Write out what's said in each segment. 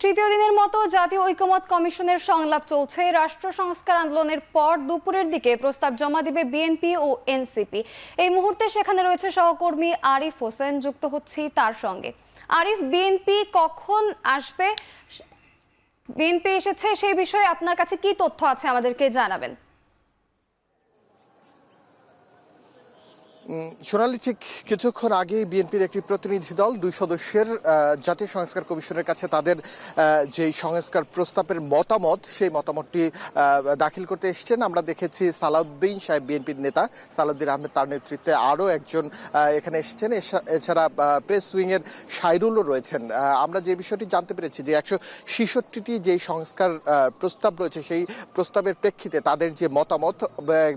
তৃতীয় দিনের মতো জাতীয় ঐকমত্য কমিশনের সংলাপ চলছে। রাষ্ট্র সংস্কার আন্দোলনের পর দুপুরের দিকে প্রস্তাব জমা দিবে বিএনপি ও এনসিপি। এই মুহূর্তে সেখানে রয়েছে সহকর্মী আরিফ হোসেন, যুক্ত হচ্ছি তার সঙ্গে। আরিফ, বিএনপি কখন আসবে? বিএনপি এসেছে সেই বিষয়ে আপনার কাছে কি তথ্য আছে আমাদেরকে জানাবেন। সোনালী, ঠিক কিছুক্ষণ আগে বিএনপির একটি প্রতিনিধি দল 2 সদস্যের জাতীয় সংস্কার কমিশনের কাছে তাদের যে সংস্কার প্রস্তাবের মতামত, সেই মতামতটি দাখিল করতে এসেছেন। আমরা দেখেছি সালাউদ্দিন সাহেব, বিএনপির নেতা সালাউদ্দিন আহমেদ, তার নেতৃত্বে আরও একজন এখানে এসেছেন। এছাড়া প্রেস উইংয়ের সাইরুলও রয়েছেন। আমরা যে বিষয়টি জানতে পেরেছি যে 166টি যেই সংস্কার প্রস্তাব রয়েছে, সেই প্রস্তাবের প্রেক্ষিতে তাদের যে মতামত,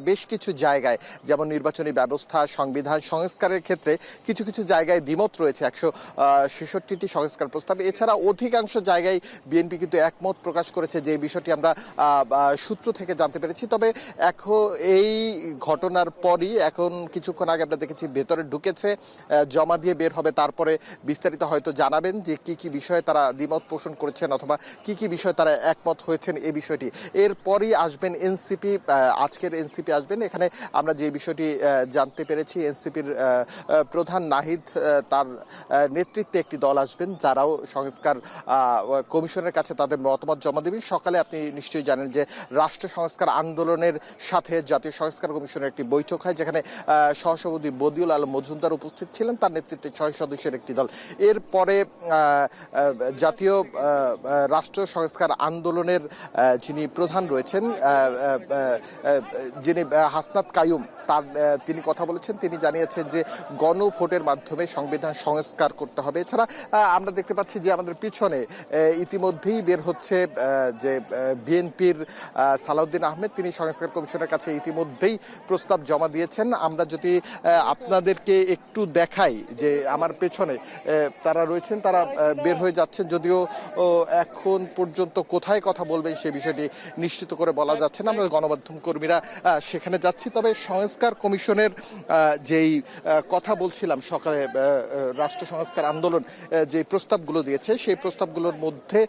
বেশ কিছু জায়গায় যেমন নির্বাচনী ব্যবস্থা, সংবিধান সংস্কারের ক্ষেত্রে কিছু কিছু জায়গায় দ্বিমত রয়েছে 166টি সংস্কার প্রস্তাবে। এছাড়া অধিকাংশ জায়গায় বিএনপি কিন্তু একমত প্রকাশ করেছে, যে বিষয়টি আমরা সূত্র থেকে জানতে পেরেছি। তবে এখন এই ঘটনার পরই, এখন কিছুক্ষণ আগে আমরা দেখেছি ভেতরে ঢুকেছে, জমা দিয়ে বের হবে, তারপরে বিস্তারিত হয়তো জানাবেন যে কি কি বিষয়ে তারা দ্বিমত পোষণ করেছেন অথবা কি কি বিষয়ে তারা একমত হয়েছেন এই বিষয়টি। এরপরই আসবেন এনসিপি, আজকের এনসিপি আসবেন। এখানে আমরা যে বিষয়টি জানতে পেরেছি, এনসিপির প্রধান নাহিদ, তার নেতৃত্বে একটি দল আসবেন, যারাও সংস্কার কমিশনের কাছে তাদের মতামত জমা দেবেন। সকালে আপনি নিশ্চয়ই জানেন যে রাষ্ট্র সংস্কার আন্দোলনের সাথে জাতীয় সংস্কার কমিশনের একটি বৈঠক হয়, যেখানে সহসভাপতি বদিউল আলম মজুমদার উপস্থিত ছিলেন, তার নেতৃত্বে 6 সদস্যের একটি দল। এরপরে জাতীয় রাষ্ট্র সংস্কার আন্দোলনের যিনি প্রধান রয়েছেন, যিনি হাসনাত কাইয়ুম, তিনি কথা বলেছেন। তিনি জানিয়েছেন যে গণভোটের মাধ্যমে সংবিধান সংস্কার করতে হবে। এছাড়া আমরা দেখতে পাচ্ছি যে আমাদের পিছনে ইতিমধ্যেই বের হচ্ছে যে বিএনপির সালাউদ্দিন আহমেদ, তিনি সংস্কার কমিশনের কাছে ইতিমধ্যেই প্রস্তাব জমা দিয়েছেন। আমরা যদি আপনাদেরকে একটু দেখাই যে আমার পেছনে তারা রয়েছেন, তারা বের হয়ে যাচ্ছেন, যদিও এখন পর্যন্ত কোথায় কথা বলবেন সে বিষয়টি নিশ্চিত করে বলা যাচ্ছে না। আমরা গণমাধ্যম কর্মীরা সেখানে যাচ্ছি। তবে সংস্কার কমিশনের যেই কথা বলছিলাম সকালে, রাষ্ট্র সংস্কার আন্দোলন যে প্রস্তাবগুলো দিয়েছে, সেই প্রস্তাবগুলোর মধ্যে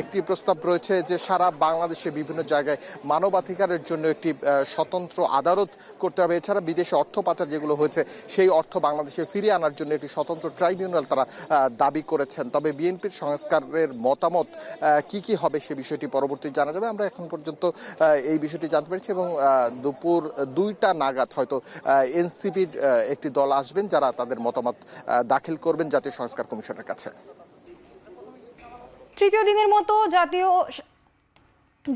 একটি প্রস্তাব রয়েছে যে সারা বাংলাদেশে বিভিন্ন জায়গায় মানবাধিকারের জন্য একটি স্বতন্ত্র আদালত করতে হবে। এছাড়া বিদেশে অর্থ পাচার যেগুলো হয়েছে, সেই অর্থ বাংলাদেশে ফিরিয়ে আনার জন্য একটি স্বতন্ত্র ট্রাইব্যুনাল তারা দাবি করেছেন। তবে বিএনপির সংস্কারের মতামত কি কি হবে সে বিষয়টি পরবর্তী জানা যাবে। আমরা এখন পর্যন্ত এই বিষয়টি জানতে পেরেছি এবং দুপুর 2টা নাগাদ হয়তো এনসিপির একটি দল আসবেন, যারা তাদের মতামত দাখিল করবেন জাতীয় সংস্কার কমিশনের কাছে। তৃতীয় দিনের মতো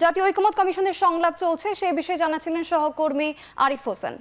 জাতীয় ঐকমত্য কমিশনের সংলাপ চলছে, সে বিষয়ে জানাচ্ছিলেন সহকর্মী আরিফ হোসেন।